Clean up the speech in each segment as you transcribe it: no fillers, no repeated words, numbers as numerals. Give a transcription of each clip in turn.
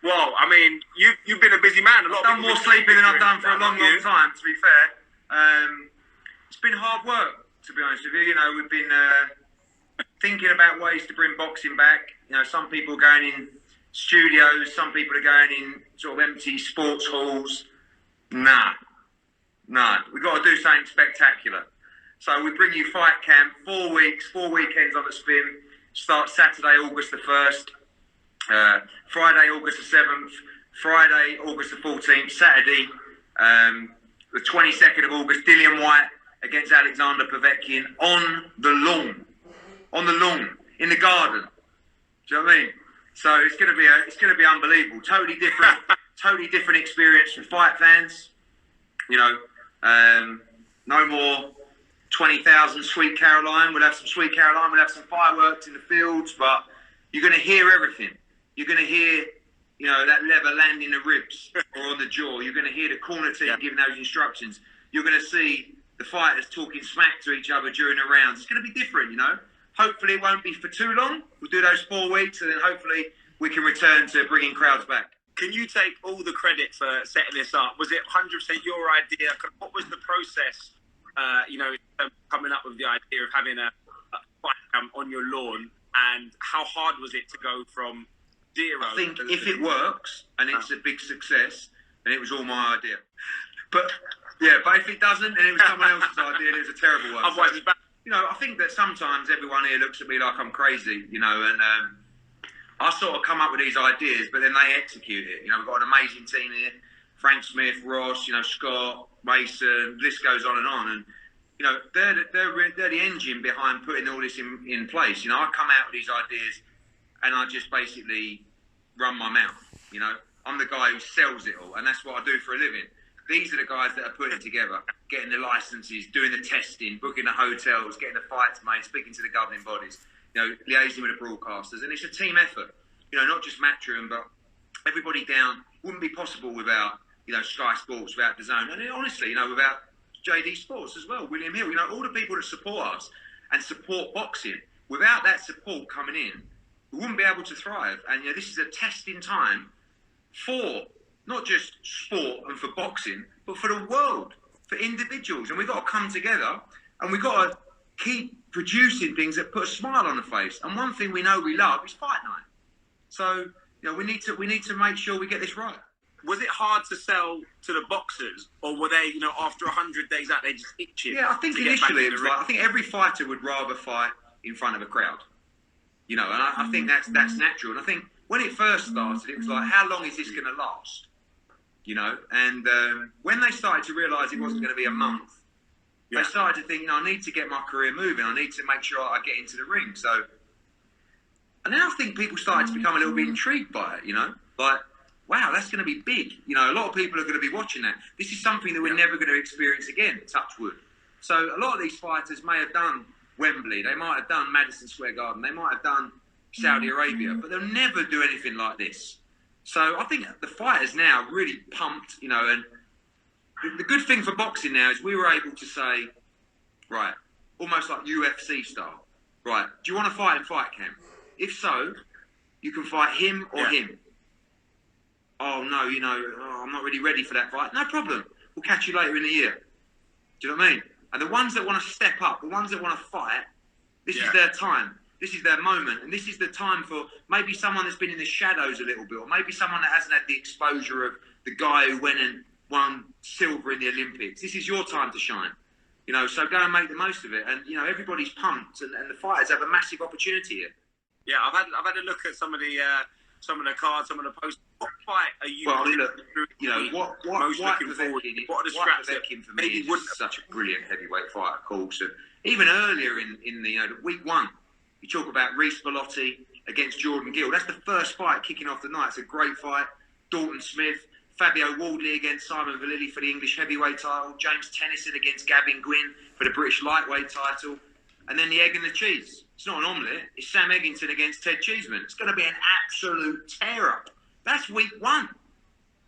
Well, I mean, you've been a busy man. I've done more sleeping than I've done for a long time, to be fair. It's been hard work, to be honest with you. You know, we've been thinking about ways to bring boxing back. You know, some people are going in studios, some people are going in sort of empty sports halls. Nah. We've got to do something spectacular. So we bring you Fight Camp, 4 weeks, 4 weekends on the spin. Start Saturday, August the 1st. Friday, August the 7th, Friday, August the 14th, Saturday, the 22nd of August, Dillian Whyte against Alexander Povetkin on the lawn, in the garden. Do you know what I mean? So it's going to be unbelievable. Totally different experience for fight fans. You know, no more 20,000 Sweet Caroline. We'll have some Sweet Caroline. We'll have some fireworks in the fields, but you're going to hear everything. You're going to hear, you know, that lever landing the ribs or on the jaw. You're going to hear the corner team giving those instructions. You're going to see the fighters talking smack to each other during the rounds. It's going to be different, you know. Hopefully it won't be for too long. We'll do those 4 weeks and then hopefully we can return to bringing crowds back. Can you take all the credit for setting this up? Was it 100% your idea? What was the process, you know, coming up with the idea of having a fight camp on your lawn? And how hard was it to go from zero? I think if it works and it's a big success, then it was all my idea. But if it doesn't, and it was someone else's idea, and it was a terrible one. Otherwise, so, you know, I think that sometimes everyone here looks at me like I'm crazy, you know, and I sort of come up with these ideas, but then they execute it. You know, we've got an amazing team here: Frank Smith, Ross, you know, Scott, Mason. The list goes on, and you know, they're the engine behind putting all this in place. You know, I come out with these ideas and I just basically run my mouth. You know, I'm the guy who sells it all, and that's what I do for a living. These are the guys that are putting it together, getting the licenses, doing the testing, booking the hotels, getting the fights made, speaking to the governing bodies, you know, liaising with the broadcasters. And it's a team effort, you know, not just Matchroom, but everybody down. Wouldn't be possible without, you know, Sky Sports, without DAZN, and honestly, you know, without JD Sports as well, William Hill, you know, all the people that support us and support boxing. Without that support coming in, we wouldn't be able to thrive. And, you know, this is a testing time for not just sport and for boxing, but for the world, for individuals. And we've got to come together and we've got to keep producing things that put a smile on the face. And one thing we know we love is fight night. So, you know, we need to make sure we get this right. Was it hard to sell to the boxers, or were they, you know, after 100 days out, they just itching? Yeah, I think initially it was like, I think every fighter would rather fight in front of a crowd. You know, and I think that's natural. And I think when it first started, it was like, how long is this going to last? You know, and when they started to realise it wasn't going to be a month, they started to think, no, I need to get my career moving. I need to make sure I get into the ring. So, and then I think people started to become a little bit intrigued by it, you know, like, wow, that's going to be big. You know, a lot of people are going to be watching that. This is something that we're never going to experience again, touch wood. So a lot of these fighters may have done Wembley. They might have done Madison Square Garden. They might have done Saudi Arabia, but they'll never do anything like this. So I think the fighters now are really pumped, you know, and the good thing for boxing now is we were able to say, right, almost like UFC style, right, do you want to fight in Fight Camp? If so, you can fight him or him. Oh, no, you know, I'm not really ready for that fight. No problem. We'll catch you later in the year. Do you know what I mean? And the ones that want to step up, the ones that want to fight, this is their time. This is their moment. And this is the time for maybe someone that's been in the shadows a little bit, or maybe someone that hasn't had the exposure of the guy who went and won silver in the Olympics. This is your time to shine. You know, so go and make the most of it. And, you know, everybody's pumped, and the fighters have a massive opportunity here. Yeah, I've had a look at some of the cards, some of the posts. What fight are you? Well, I mean, look, you know, what looking forward? What are the scraps for me is such a brilliant heavyweight fight, of course. And even earlier in the, you know, week one, you talk about Reece Bellotti against Jordan Gill. That's the first fight kicking off the night. It's a great fight. Dalton Smith, Fabio Wardley against Simon Vallily for the English heavyweight title. James Tennyson against Gavin Gwynn for the British lightweight title. And then the egg and the cheese. It's not an omelette. It's Sam Eggington against Ted Cheeseman. It's going to be an absolute tear-up. That's week one.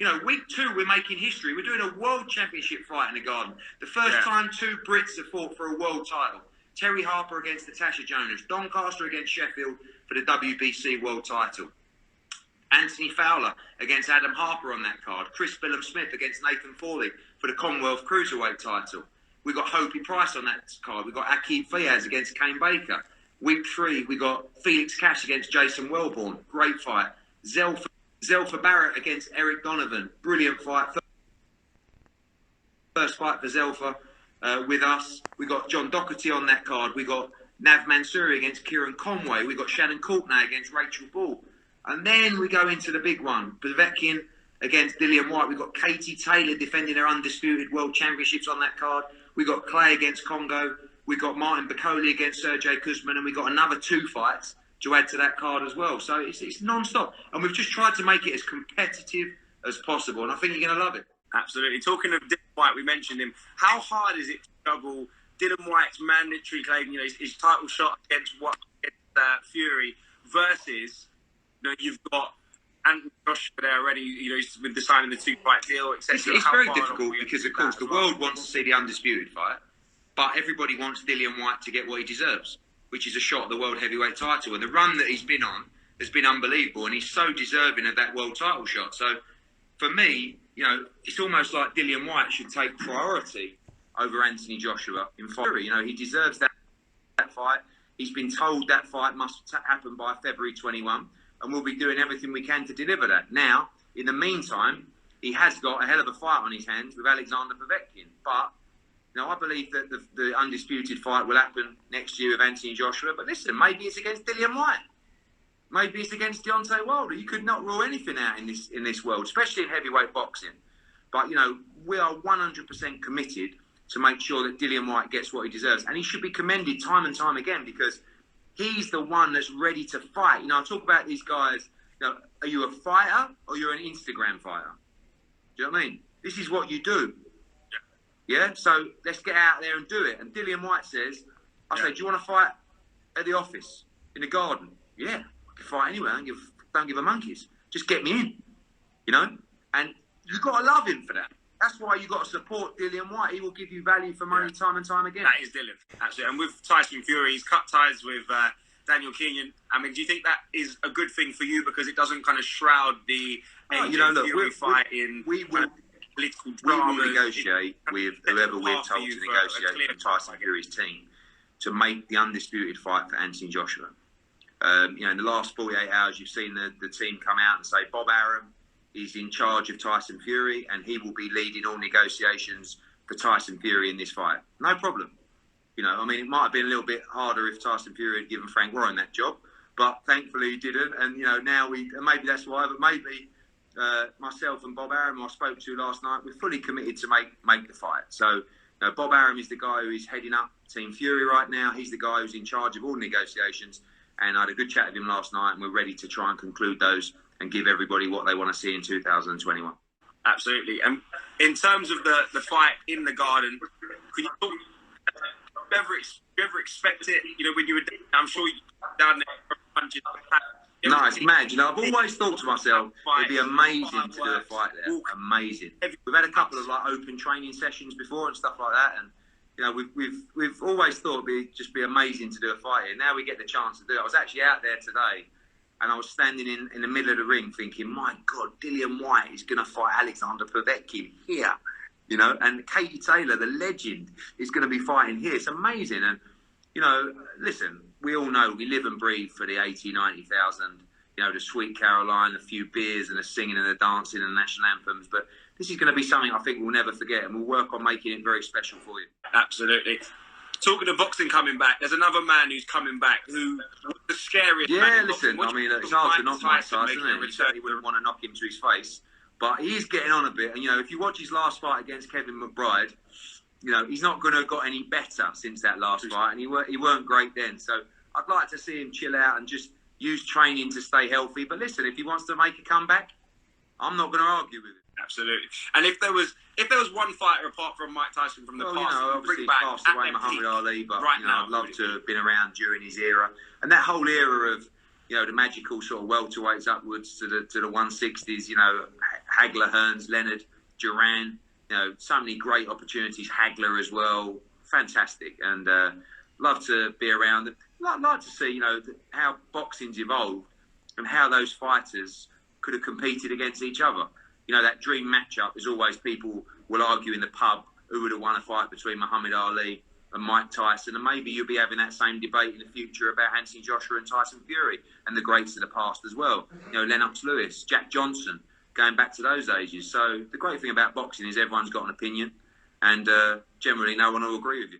You know, week two, we're making history. We're doing a world championship fight in the Garden. The first time two Brits have fought for a world title. Terry Harper against Natasha Jonas. Doncaster against Sheffield for the WBC world title. Anthony Fowler against Adam Harper on that card. Chris Billum-Smith against Nathan Forley for the Commonwealth Cruiserweight title. We got Hopi Price on that card. We got Akeem Fiaz against Kane Baker. Week 3, we got Felix Cash against Jason Wellborn. Great fight. Zelfa Barrett against Eric Donovan. Brilliant fight. First fight for Zelfa with us. We got John Doherty on that card. We got Nav Mansouri against Kieran Conway. We got Shannon Courtenay against Rachel Ball. And then we go into the big one. Povetkin against Dillian Whyte. We got Katie Taylor defending her undisputed world championships on that card. We got Clay against Congo. We got Martin Bacoli against Sergey Kuzman. And we got another 2 fights to add to that card as well. So it's non-stop. And we've just tried to make it as competitive as possible. And I think you're going to love it. Absolutely. Talking of Dillian Whyte, we mentioned him. How hard is it to juggle Dillian Whyte's mandatory claim, his title shot against Fury versus, you've got Anthony Joshua there already, with the signing the 2-fight deal, etc. It's very difficult because, of course, the world wants to see the undisputed fight, but everybody wants Dillian Whyte to get what he deserves, which is a shot at the world heavyweight title. And the run that he's been on has been unbelievable, and he's so deserving of that world title shot. So, for me, it's almost like Dillian Whyte should take priority over Anthony Joshua in Fury. He deserves that fight. He's been told that fight must happen by February 21, and we'll be doing everything we can to deliver that. Now, in the meantime, he has got a hell of a fight on his hands with Alexander Povetkin. But, I believe that the undisputed fight will happen next year with Anthony Joshua. But listen, maybe it's against Dillian Whyte. Maybe it's against Deontay Wilder. You could not rule anything out in this world, especially in heavyweight boxing. But, we are 100% committed to make sure that Dillian Whyte gets what he deserves. And he should be commended time and time again because he's the one that's ready to fight. I talk about these guys, are you a fighter or you're an Instagram fighter? Do you know what I mean? This is what you do. Yeah? So let's get out there and do it. And Dillian Whyte says, I say, do you want to fight at the office, in the garden? Yeah, I can fight anywhere. I don't give a monkeys. Just get me in, And you've got to love him for that. That's why you got to support Dillian Whyte. He will give you value for money time and time again. That is Dillian, actually. And with Tyson Fury, he's cut ties with Daniel Kenyon. Do you think that is a good thing for you because it doesn't kind of shroud the Fury fight in political drama? We will negotiate with whoever we're told to negotiate with Tyson Fury's team to make the undisputed fight for Anthony Joshua. In the last 48 hours, you've seen the team come out and say Bob Arum is in charge of Tyson Fury and he will be leading all negotiations for Tyson Fury in this fight. No problem. It might have been a little bit harder if Tyson Fury had given Frank Warren that job, but thankfully he didn't. And, now maybe that's why, but maybe myself and Bob Arum, who I spoke to last night, we're fully committed to make the fight. So, Bob Arum is the guy who is heading up Team Fury right now. He's the guy who's in charge of all negotiations. And I had a good chat with him last night and we're ready to try and conclude those and give everybody what they want to see in 2021. Absolutely. And in terms of the fight in the garden, could you talk, you ever expect it, when you were down, I'm sure you down there punches. No, it's mad. I've always thought to myself, it'd be amazing to do a fight there. Amazing. We've had a couple of open training sessions before and stuff like that, and we've always thought it'd just be amazing to do a fight here. Now we get the chance to do it. I was actually out there today, and I was standing in the middle of the ring thinking, my God, Dillian Whyte is going to fight Alexander Povetkin here. And Katie Taylor, the legend, is going to be fighting here. It's amazing. And, listen, we all know we live and breathe for the 80, 90,000, the Sweet Caroline, a few beers and the singing and the dancing and the national anthems. But this is going to be something I think we'll never forget, and we'll work on making it very special for you. Absolutely. Talking of boxing coming back, there's another man who's coming back who was the scariest man. Yeah, listen, it's hard to knock Mike Tyson, isn't it? You certainly wouldn't want to knock him to his face. But he is getting on a bit. And, if you watch his last fight against Kevin McBride, he's not going to have got any better since that last fight. And he weren't great then. So I'd like to see him chill out and just use training to stay healthy. But listen, if he wants to make a comeback, I'm not going to argue with him. Absolutely. And if there was one fighter apart from Mike Tyson from the past, obviously passed away Muhammad Ali, but I'd love to have been around during his era. And that whole era of, the magical sort of welterweights upwards to the 160s, Hagler, Hearns, Leonard, Duran, so many great opportunities, Hagler as well, fantastic. And love to be around. I'd like to see, how boxing's evolved and how those fighters could have competed against each other. You know, that dream matchup is always, people will argue in the pub who would have won a fight between Muhammad Ali and Mike Tyson, and maybe you'll be having that same debate in the future about Anthony Joshua and Tyson Fury and the greats of the past as well. You know, Lennox Lewis, Jack Johnson, going back to those ages. So the great thing about boxing is everyone's got an opinion, and generally no one will agree with you.